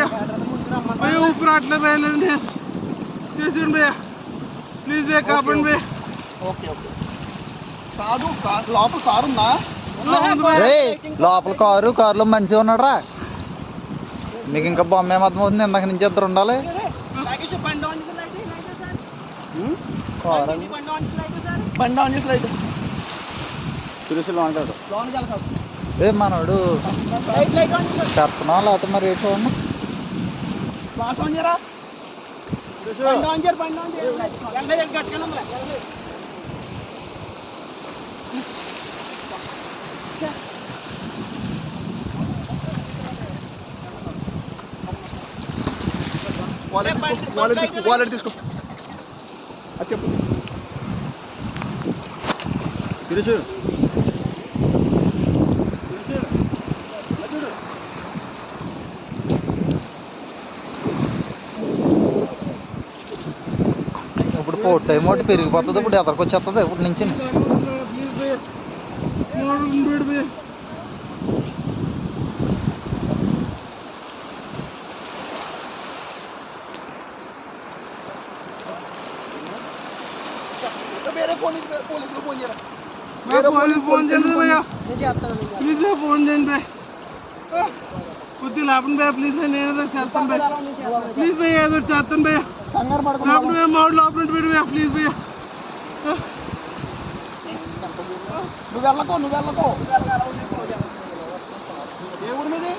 भैया भैया ऊपर आटले भैया చేసిండు భయ్యా ప్లీజ్ భయ్యా కాపాడండి భయ్యా. ఓకే ఓకే కాదు లోపల కారు ఉందా? లోపల కారులో మనిషి ఉన్నాడు రా. నీకు ఇంకా బొమ్మ ఏమర్థమవుతుంది? ఇందాక నుంచి ఇద్దరు ఉండాలి. బండి ఆన్ చేసి లైట్ ఏ మనోడు చేస్తున్నావా లేకపోతే మరి ఏంటో అన్న ఫ్లాష్ ఆన్ చేయరా? వాలెట్ తీసుకో అది చెప్పు. ఇప్పుడు టైం ఒకటి పెరిగిపోతుంది. ఇప్పుడు ఎదరికొచ్చేస్తుంది ఇప్పుడు నుంచి. ప్లీజ్ భయ్యా మోడు భయ్యా వేరే పోలీసులు ఫోన్ చేయరా? ఫోన్ చేయండి భయ్యా ప్లీజ్ ఫోన్ చేయండి భయ్యా కొద్దిగా లేపండి భయ్యా ప్లీజ్ భయ్యా నేను ఏదో చేస్తాను భయ్యా ప్లీజ్ భయ్యా ఏదో చేస్తాను భయ్యా కంగారు పడకుండా లేపండి భయ్యా మోడు లోపల పెట్టి భయ్యా ప్లీజ్ భయ్యా. నువ్వు వెళ్ళకో ఏ ఊరు మీది?